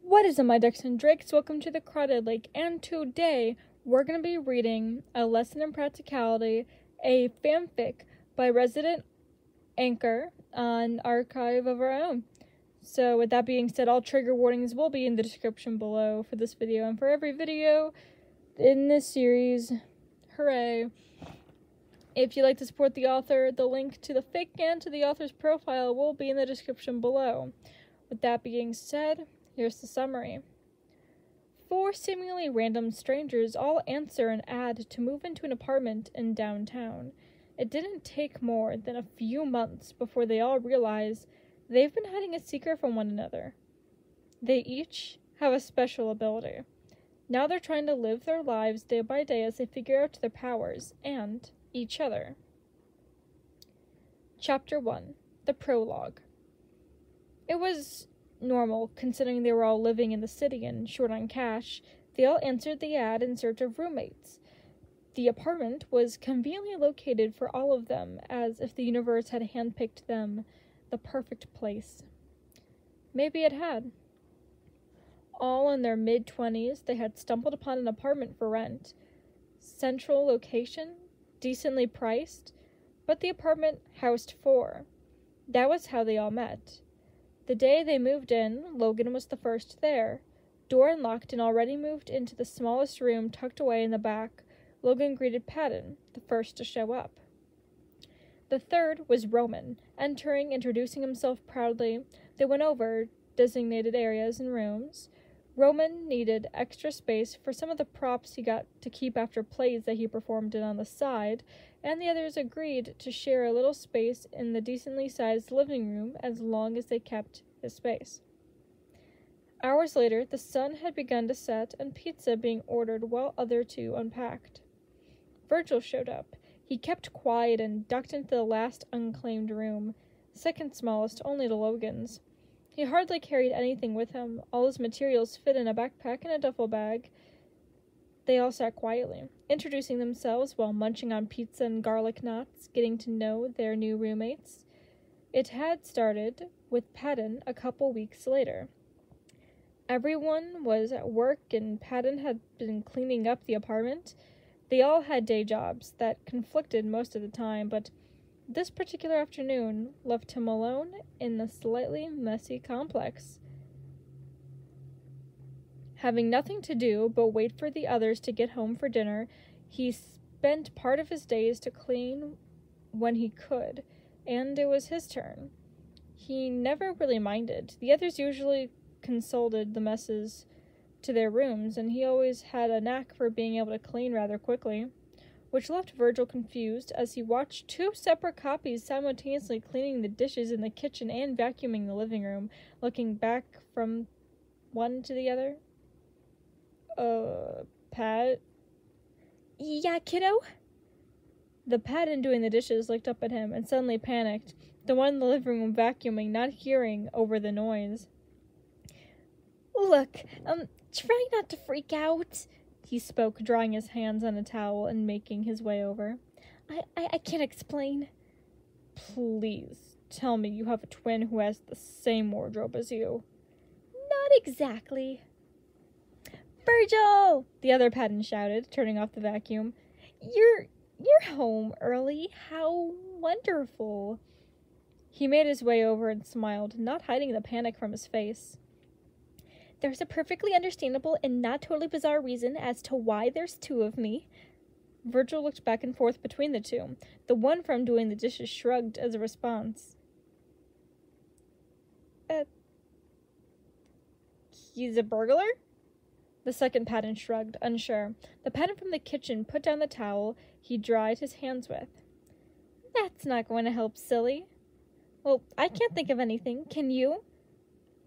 What is up, my ducks and drakes? Welcome to the Crowded Lake, and today we're going to be reading a lesson in practicality, a fanfic by ResidentAnchor, an archive of our own. So with that being said, all trigger warnings will be in the description below for this video and for every video in this series. Hooray! If you'd like to support the author, the link to the fic and to the author's profile will be in the description below. With that being said, here's the summary. 4 seemingly random strangers all answer an ad to move into an apartment in downtown. It didn't take more than a few months before they all realize they've been hiding a secret from one another. They each have a special ability. Now they're trying to live their lives day by day as they figure out their powers and each other. Chapter 1. The Prologue. It was normal, considering they were all living in the city and short on cash. They all answered the ad in search of roommates. The apartment was conveniently located for all of them, as if the universe had handpicked them the perfect place. Maybe it had. All in their mid-20s, they had stumbled upon an apartment for rent. Central location, decently priced, but the apartment housed 4. That was how they all met. The day they moved in, Logan was the first there. Door unlocked and already moved into the smallest room tucked away in the back, Logan greeted Patton, the first to show up. The third was Roman. Entering, introducing himself proudly, they went over designated areas and rooms. Roman needed extra space for some of the props he got to keep after plays that he performed in on the side, and the others agreed to share a little space in the decently sized living room as long as they kept his space. Hours later, the sun had begun to set and pizza being ordered while other two unpacked. Virgil showed up. He kept quiet and ducked into the last unclaimed room, second smallest only to Logan's. He hardly carried anything with him. All his materials fit in a backpack and a duffel bag. They all sat quietly, introducing themselves while munching on pizza and garlic knots, getting to know their new roommates. It had started with Patton a couple weeks later. Everyone was at work and Patton had been cleaning up the apartment. They all had day jobs that conflicted most of the time, but this particular afternoon left him alone in the slightly messy complex. Having nothing to do but wait for the others to get home for dinner, he spent part of his days to clean when he could, and it was his turn. He never really minded. The others usually consulted the messes to their rooms, and he always had a knack for being able to clean rather quickly, which left Virgil confused as he watched 2 separate copies simultaneously cleaning the dishes in the kitchen and vacuuming the living room, looking back from one to the other. Pat? Yeah, kiddo? The Patton doing the dishes looked up at him and suddenly panicked, the one in the living room vacuuming not hearing over the noise. Look, try not to freak out, he spoke, drying his hands on a towel and making his way over. I can't explain. Please, tell me you have a twin who has the same wardrobe as you. Not exactly. Virgil! The other Patton shouted, turning off the vacuum. You're home early. How wonderful. He made his way over and smiled, not hiding the panic from his face. There's a perfectly understandable and not totally bizarre reason as to why there's 2 of me. Virgil looked back and forth between the two. The one from doing the dishes shrugged as a response. He's a burglar? The second Patton shrugged, unsure. The Patton from the kitchen put down the towel he dried his hands with. That's not going to help, silly. Well, I can't think of anything. Can you?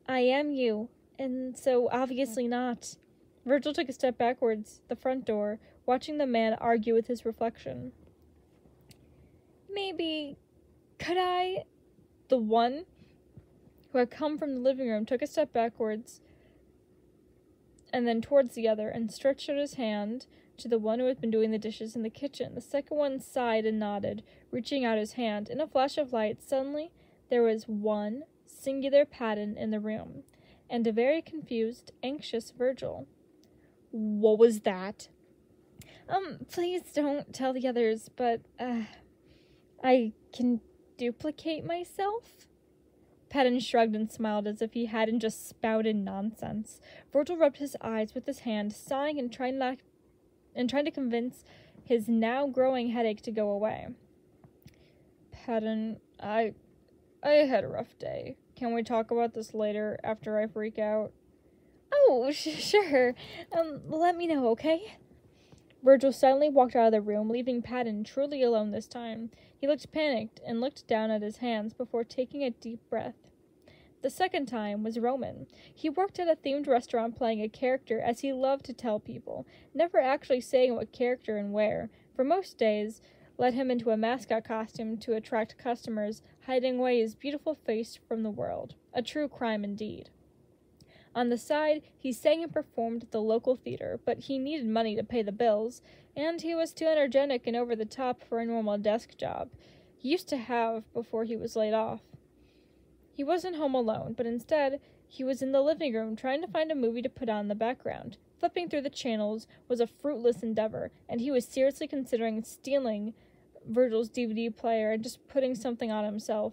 I am you. And so, obviously not. Virgil took a step backwards, the front door, watching the man argue with his reflection. Maybe, could I? The one who had come from the living room took a step backwards and then towards the other and stretched out his hand to the one who had been doing the dishes in the kitchen. The second one sighed and nodded, reaching out his hand. In a flash of light, suddenly there was one singular Patton in the room. and a very confused, anxious Virgil. "What was that?" Please don't tell the others, but, I can duplicate myself?" Patton shrugged and smiled as if he hadn't just spouted nonsense. Virgil rubbed his eyes with his hand, sighing and trying to convince his now growing headache to go away. "Patton, I had a rough day. Can we talk about this later, after I freak out?" "Oh, sure. Let me know, okay?" Virgil suddenly walked out of the room, leaving Patton truly alone this time. He looked panicked and looked down at his hands before taking a deep breath. The second time was Roman. He worked at a themed restaurant playing a character, as he loved to tell people, never actually saying what character and where. For most days, led him into a mascot costume to attract customers, hiding away his beautiful face from the world. A true crime indeed. On the side, he sang and performed at the local theater, but he needed money to pay the bills, and he was too energetic and over the top for a normal desk job he used to have before he was laid off. He wasn't home alone, but instead, he was in the living room trying to find a movie to put on in the background. Flipping through the channels was a fruitless endeavor, and he was seriously considering stealing Virgil's DVD player and just putting something on himself.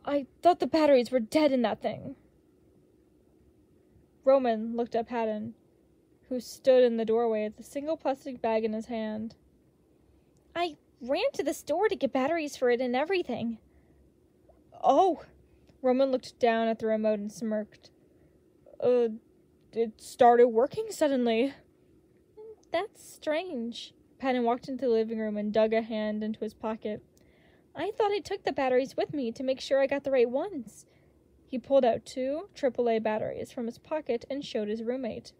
"I thought the batteries were dead in that thing." Roman looked at Patton, who stood in the doorway with a single plastic bag in his hand. "I ran to the store to get batteries for it and everything." "Oh." Roman looked down at the remote and smirked. It started working suddenly." "That's strange." Patton walked into the living room and dug a hand into his pocket. "I thought I took the batteries with me to make sure I got the right ones." He pulled out 2 AAA batteries from his pocket and showed his roommate.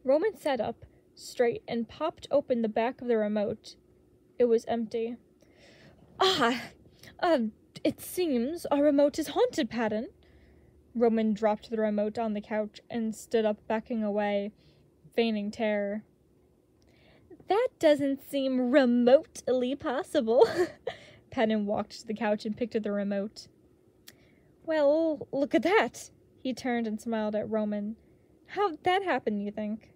Roman sat up straight and popped open the back of the remote. It was empty. It seems our remote is haunted, Patton." Roman dropped the remote on the couch and stood up, backing away, feigning terror. "That doesn't seem remotely possible." Patton walked to the couch and picked up the remote. "Well, look at that." He turned and smiled at Roman. "How'd that happen, you think?"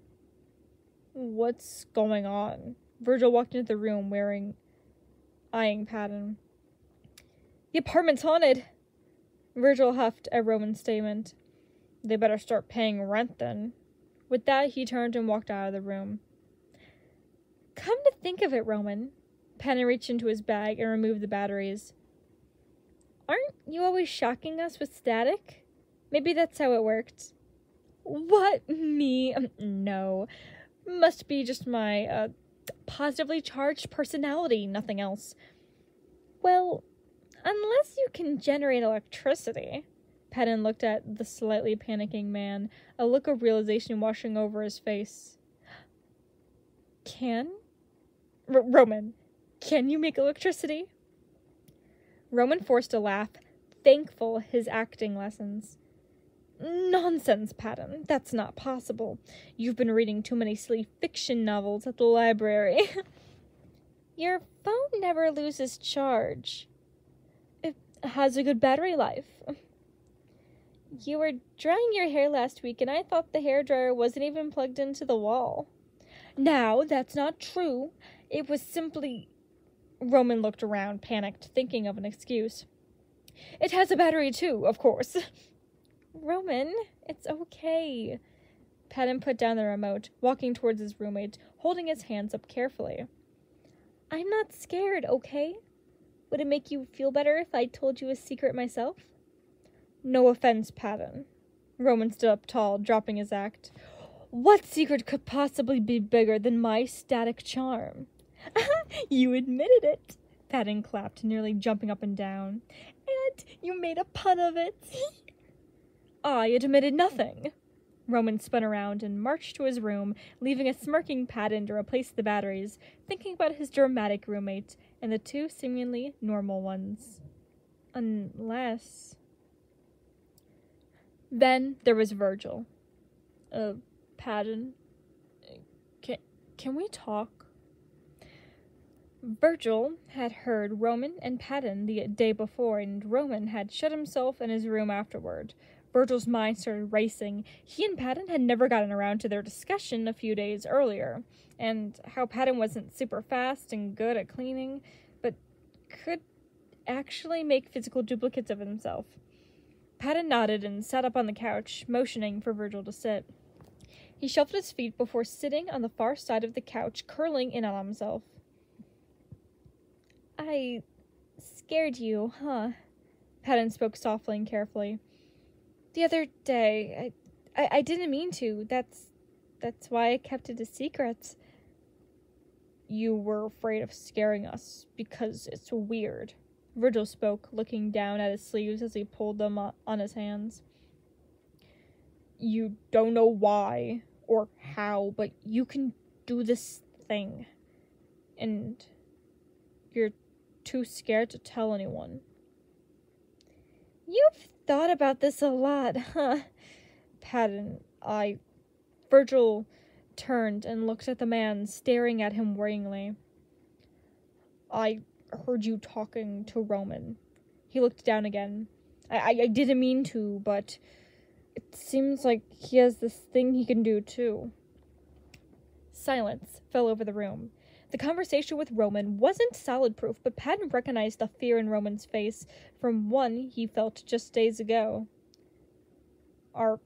"What's going on?" Virgil walked into the room, eyeing Patton. "The apartment's haunted." Virgil huffed at Roman's statement. "They better start paying rent then." With that, he turned and walked out of the room. "Come to think of it, Roman." Patton reached into his bag and removed the batteries. "Aren't you always shocking us with static? Maybe that's how it worked." "What? Me? No. Must be just my, positively charged personality, nothing else." "Well, unless you can generate electricity." Patton looked at the slightly panicking man, a look of realization washing over his face. Roman, can you make electricity?" Roman forced a laugh, thankful his acting lessons. "Nonsense, Patton. That's not possible. You've been reading too many silly fiction novels at the library." "Your phone never loses charge." "It has a good battery life." "You were drying your hair last week, and I thought the hairdryer wasn't even plugged into the wall." "Now, that's not true. It was simply—" Roman looked around, panicked, thinking of an excuse. "It has a battery, too, of course." "Roman, it's okay." Patton put down the remote, walking towards his roommate, holding his hands up carefully. "I'm not scared, okay? Would it make you feel better if I told you a secret myself?" "No offense, Patton." Roman stood up tall, dropping his act. "What secret could possibly be bigger than my static charm?" "You admitted it." Patton clapped, nearly jumping up and down. "And you made a pun of it." "I admitted nothing." Roman spun around and marched to his room, leaving a smirking Patton to replace the batteries, thinking about his dramatic roommate and the 2 seemingly normal ones. Unless... Then there was Virgil. Patton, can we talk?" Virgil had heard Roman and Patton the day before, and Roman had shut himself in his room afterward. Virgil's mind started racing. He and Patton had never gotten around to their discussion a few days earlier, and how Patton wasn't super fast and good at cleaning, but could actually make physical duplicates of himself. Patton nodded and sat up on the couch, motioning for Virgil to sit. He shuffled his feet before sitting on the far side of the couch, curling in on himself. I scared you, huh? Patton spoke softly and carefully. The other day, I didn't mean to. That's why I kept it a secret. You were afraid of scaring us because it's weird. Virgil spoke, looking down at his sleeves as he pulled them on his hands. You don't know why or how, but you can do this thing. And you're too scared to tell anyone. You've thought about this a lot, huh? Patton, Virgil turned and looked at the man, staring at him worryingly. I heard you talking to Roman. He looked down again. I didn't mean to, but it seems like he has this thing he can do, too. Silence fell over the room. The conversation with Roman wasn't solid-proof, but Patton recognized the fear in Roman's face from one he felt just days ago. Our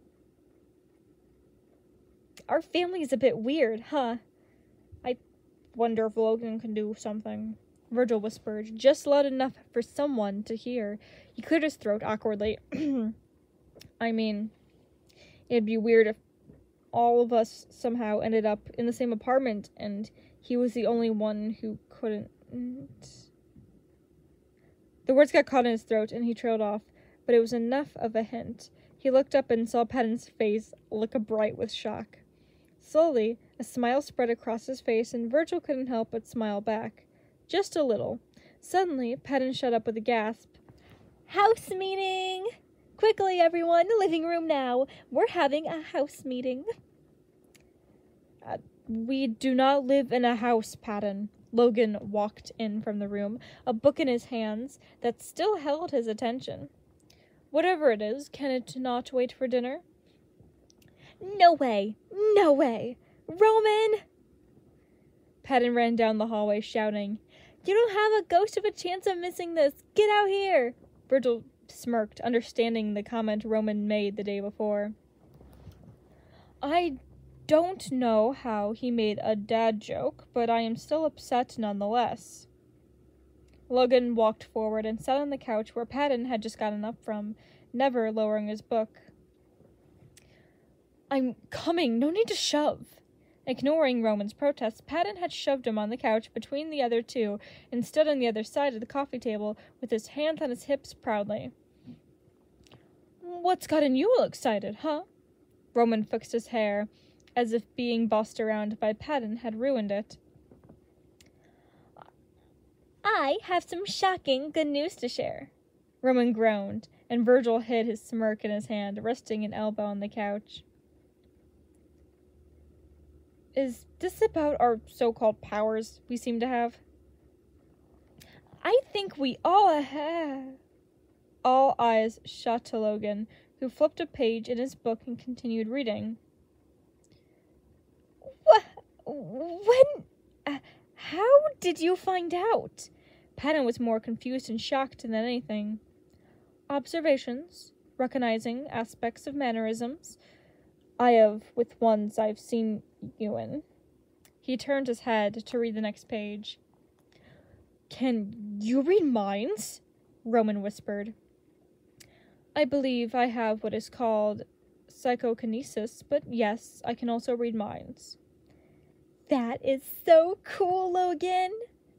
family's a bit weird, huh? I wonder if Logan can do something. Virgil whispered, just loud enough for someone to hear. He cleared his throat awkwardly. I mean, it'd be weird if all of us somehow ended up in the same apartment and he was the only one who couldn't. The words got caught in his throat and he trailed off, but it was enough of a hint. He looked up and saw Patton's face look bright with shock. Slowly, a smile spread across his face, and Virgil couldn't help but smile back. Just a little. Suddenly, Patton shut up with a gasp. House meeting! Quickly, everyone, living room now. We're having a house meeting. We do not live in a house, Patton. Logan walked in from the room, a book in his hands that still held his attention. Whatever it is, can it not wait for dinner? No way! No way! Roman! Patton ran down the hallway, shouting, You don't have a ghost of a chance of missing this! Get out here! Virgil smirked, understanding the comment Roman made the day before. I don't know how he made a dad joke, but I am still upset nonetheless. Logan walked forward and sat on the couch where Patton had just gotten up from, never lowering his book. I'm coming, no need to shove. Ignoring Roman's protests, Patton had shoved him on the couch between the other two and stood on the other side of the coffee table with his hands on his hips proudly. What's gotten you all excited, huh? Roman fixed his hair, as if being bossed around by Patton had ruined it. I have some shocking good news to share. Roman groaned, and Virgil hid his smirk in his hand, resting an elbow on the couch. Is this about our so-called powers we seem to have? I think we all have. All eyes shot to Logan, who flipped a page in his book and continued reading. How did you find out? Patton was more confused and shocked than anything. Observations, recognizing aspects of mannerisms I have with ones I've seen you in. He turned his head to read the next page. Can you read minds? Roman whispered. I believe I have what is called psychokinesis, but yes, I can also read minds. That is so cool, Logan!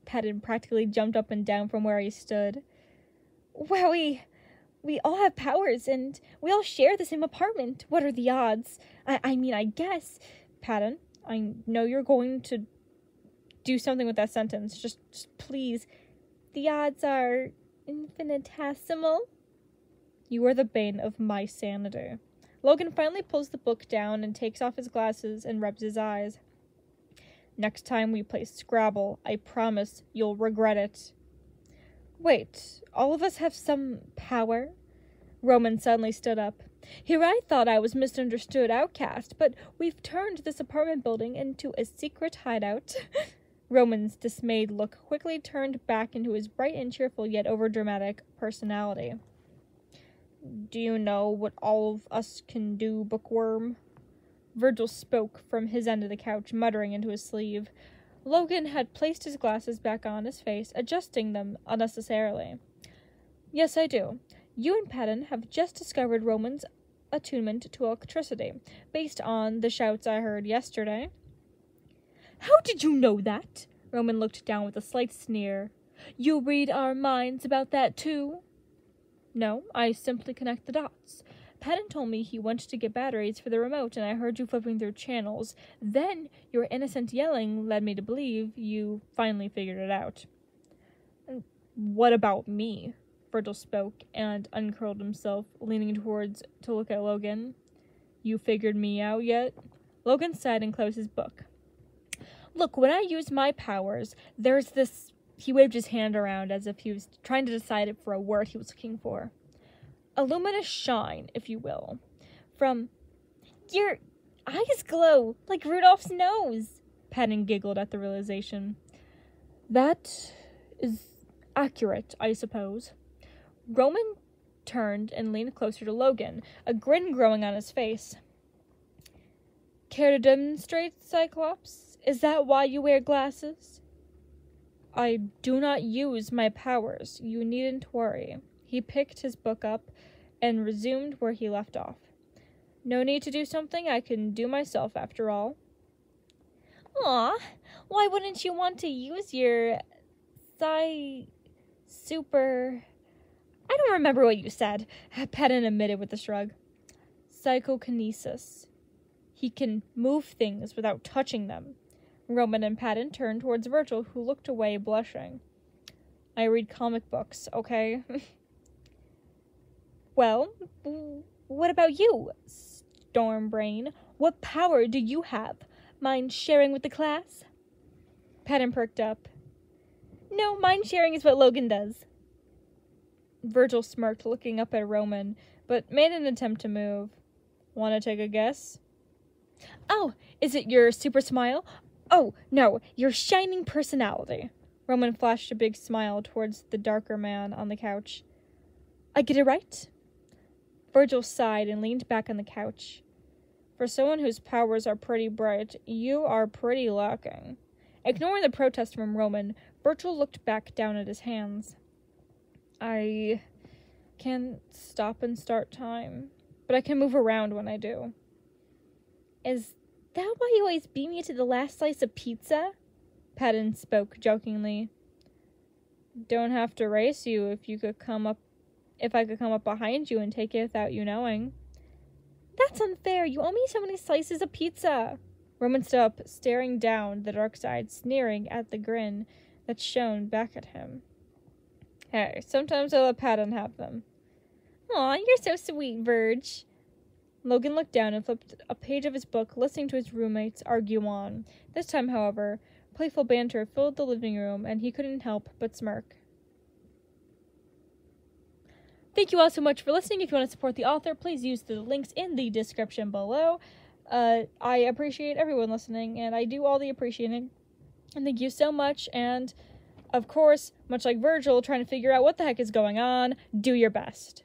Patton practically jumped up and down from where he stood. Wow, we all have powers, and we all share the same apartment. What are the odds? I guess. Patton, I know you're going to do something with that sentence. Just please. The odds are infinitesimal. You are the bane of my sanity. Logan finally pulls the book down and takes off his glasses and rubs his eyes. Next time we play Scrabble, I promise you'll regret it. Wait, all of us have some power? Roman suddenly stood up. Here I thought I was misunderstood outcast, but we've turned this apartment building into a secret hideout. Roman's dismayed look quickly turned back into his bright and cheerful yet overdramatic personality. Do you know what all of us can do, bookworm? Virgil spoke from his end of the couch, muttering into his sleeve. Logan had placed his glasses back on his face, adjusting them unnecessarily. Yes, I do. You and Patton have just discovered Roman's attunement to electricity, based on the shouts I heard yesterday. How did you know that? Roman looked down with a slight sneer. You read our minds about that too? No, I simply connect the dots. Patton told me he went to get batteries for the remote, and I heard you flipping through channels. Then your innocent yelling led me to believe you finally figured it out. What about me? Virgil spoke and uncurled himself, leaning towards to look at Logan. You figured me out yet? Logan sighed and closed his book. Look, when I use my powers, there's this... He waved his hand around as if he was trying to decide for a word he was looking for. A luminous shine, if you will. From... Your eyes glow like Rudolph's nose. Patton giggled at the realization. That is accurate, I suppose. Roman turned and leaned closer to Logan, a grin growing on his face. Care to demonstrate, Cyclops? Is that why you wear glasses? I do not use my powers. You needn't worry. He picked his book up and resumed where he left off. No need to do something I can do myself, after all. Aw, why wouldn't you want to use your super... I don't remember what you said, Patton admitted with a shrug. Psychokinesis. He can move things without touching them. Roman and Patton turned towards Virgil, who looked away, blushing. I read comic books, okay? Well, what about you, Stormbrain? What power do you have? Mind sharing with the class? Patton perked up. No, mind sharing is what Logan does. Virgil smirked, looking up at Roman, but made an attempt to move. Want to take a guess? Oh, is it your super smile? Oh, no, your shining personality. Roman flashed a big smile towards the darker man on the couch. I get it right? Virgil sighed and leaned back on the couch. For someone whose powers are pretty bright, you are pretty lacking. Ignoring the protest from Roman, Virgil looked back down at his hands. I can't stop and start time, but I can move around when I do. Is that why you always beat me to the last slice of pizza? Patton spoke jokingly. Don't have to race you if I could come up behind you and take it without you knowing. That's unfair. You owe me so many slices of pizza. Roman stood up, staring down the dark side, sneering at the grin that shone back at him. Hey, sometimes I let Patton have them. Aw, you're so sweet, Virg. Logan looked down and flipped a page of his book, listening to his roommates argue on. This time, however, playful banter filled the living room, and he couldn't help but smirk. Thank you all so much for listening. If you want to support the author, please use the links in the description below. I appreciate everyone listening, and I do all the appreciating. And thank you so much, and, of course, much like Virgil trying to figure out what the heck is going on, do your best.